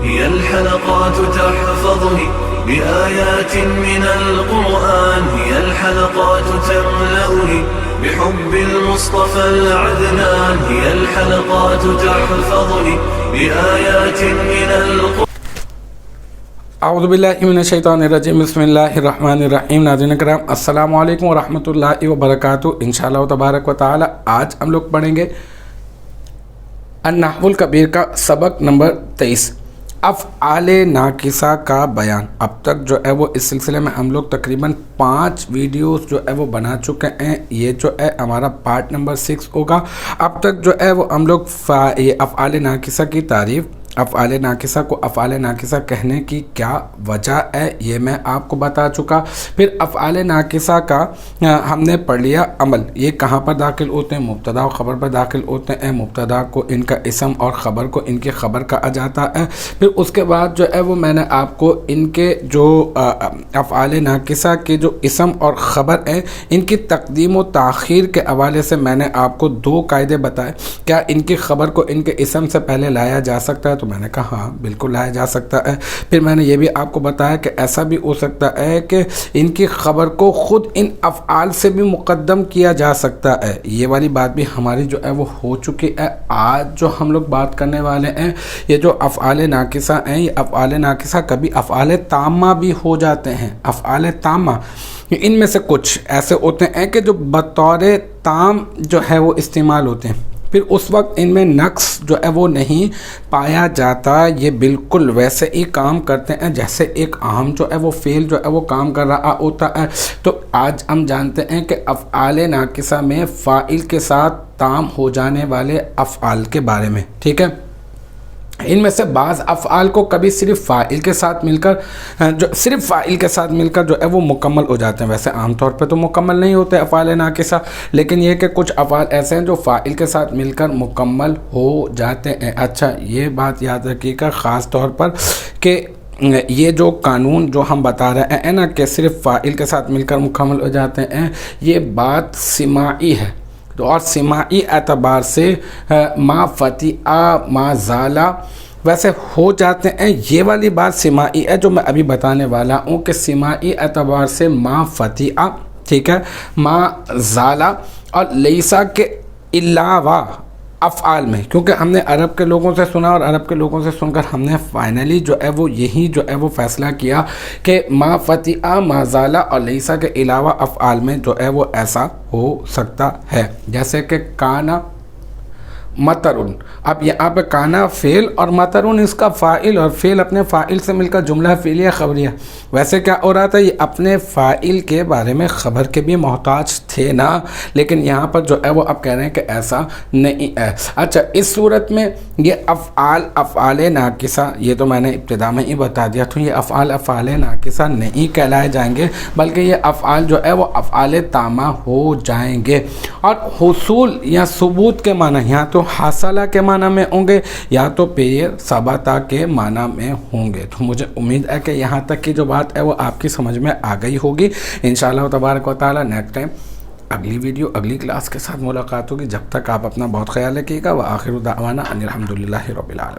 هي الحلقات تحفظني بآيات من القرآن، هي الحلقات تملأني بحب المصطفى العدنان، هي الحلقات تحفظني بآيات من القرآن. اعوذ باللہ من الشیطان الرجیم، بسم اللہ الرحمن الرحیم۔ ناظرین کرام، السلام علیکم ورحمۃ اللہ وبرکاتہ۔ انشاءاللہ تبارک و تعالی آج ہم لوگ پڑھیں گے النحو الکبیر کا سبق نمبر 23، افعال ناقصہ کا بیان۔ اب تک جو ہے وہ اس سلسلے میں ہم لوگ تقریباً 5 ویڈیوز جو ہے وہ بنا چکے ہیں۔ یہ جو ہے ہمارا پارٹ نمبر 6 ہوگا۔ اب تک جو ہے وہ ہم لوگ افعال ناقصہ کی تعریف، افعال ناقصہ کو افعال ناقصہ کہنے کی کیا وجہ ہے یہ میں آپ کو بتا چکا۔ پھر افعال ناقصہ کا ہم نے پڑھ لیا عمل، یہ کہاں پر داخل ہوتے ہیں؟ مبتدا و خبر پر داخل ہوتے ہیں۔ مبتدا کو ان کا اسم اور خبر کو ان کی خبر کہا جاتا ہے۔ پھر اس کے بعد جو ہے وہ میں نے آپ کو ان کے جو افعال ناقصہ کے جو اسم اور خبر ہیں ان کی تقدیم و تاخیر کے حوالے سے میں نے آپ کو 2 قاعدے بتائے۔ کیا ان کی خبر کو ان کے اسم سے پہلے لایا جا سکتا ہے؟ تو میں نے کہا ہاں بالکل لایا جا سکتا ہے۔ پھر میں نے یہ بھی آپ کو بتایا کہ ایسا بھی ہو سکتا ہے کہ ان کی خبر کو خود ان افعال سے بھی مقدم کیا جا سکتا ہے۔ یہ والی بات بھی ہماری جو ہے وہ ہو چکی ہے۔ آج جو ہم لوگ بات کرنے والے ہیں یہ جو افعال ناقصہ ہیں، یہ افعال ناقصہ کبھی افعال تامہ بھی ہو جاتے ہیں۔ افعال تامہ ان میں سے کچھ ایسے ہوتے ہیں کہ جو بطور تام جو ہے وہ استعمال ہوتے ہیں، پھر اس وقت ان میں نقص جو ہے وہ نہیں پایا جاتا، یہ بالکل ویسے ہی کام کرتے ہیں جیسے ایک عام جو ہے وہ فعل جو ہے وہ کام کر رہا ہوتا ہے۔ تو آج ہم جانتے ہیں کہ افعال ناقصہ میں فاعل کے ساتھ تام ہو جانے والے افعال کے بارے میں، ٹھیک ہے۔ ان میں سے بعض افعال کو کبھی صرف فاعل کے ساتھ مل کر جو ہے وہ مکمل ہو جاتے ہیں۔ ویسے عام طور پہ تو مکمل نہیں ہوتے افعال ناقصہ، لیکن یہ کہ کچھ افعال ایسے ہیں جو فاعل کے ساتھ مل کر مکمل ہو جاتے ہیں۔ اچھا یہ بات یاد رکھیے گا خاص طور پر کہ یہ جو قانون جو ہم بتا رہے ہیں نا کہ صرف فاعل کے ساتھ مل کر مکمل ہو جاتے ہیں، یہ بات سماعی ہے، اور سماعی اعتبار سے ما فتح ما زالا ویسے ہو جاتے ہیں۔ یہ والی بات سماعی ہے جو میں ابھی بتانے والا ہوں کہ سماعی اعتبار سے ما فتح، ٹھیک ہے، ما زالا اور لیسا کے علاوہ افعال میں، کیونکہ ہم نے عرب کے لوگوں سے سنا اور عرب کے لوگوں سے سن کر ہم نے فائنلی جو ہے وہ یہی جو ہے وہ فیصلہ کیا کہ ما فتح ما زالا اور لیسا کے علاوہ افعال میں جو ہے وہ ایسا ہو سکتا ہے، جیسے کہ کانا مطرن۔ اب یہاں پہ کانا فعل اور مطرن اس کا فاعل، اور فعل اپنے فاعل سے مل کر جملہ فعلیہ خبریہ۔ ویسے کیا ہو رہا تھا، یہ اپنے فاعل کے بارے میں خبر کے بھی محتاج تھے نا، لیکن یہاں پر جو ہے وہ اب کہہ رہے ہیں کہ ایسا نہیں ہے۔ اچھا اس صورت میں یہ افعال ناقصہ، یہ تو میں نے ابتدا میں ہی بتا دیا تو یہ افعال ناقصہ نہیں کہلائے جائیں گے، بلکہ یہ افعال جو ہے وہ افعال تامہ ہو جائیں گے۔ اور حصول یا ثبوت کے معنی یہاں تو حاصلہ کے معنی میں ہوں گے یا تو پیر ثبتا کے معنی میں ہوں گے۔ تو مجھے امید ہے کہ یہاں تک کی جو بات ہے وہ آپ کی سمجھ میں آ گئی ہوگی۔ انشاءاللہ تبارک و تعالی نیکسٹ ٹائم اگلی ویڈیو اگلی کلاس کے ساتھ ملاقات ہوگی۔ جب تک آپ اپنا بہت خیال رکھیے گا۔ وآخر دعوانا ان الحمدللہ رب العالمین۔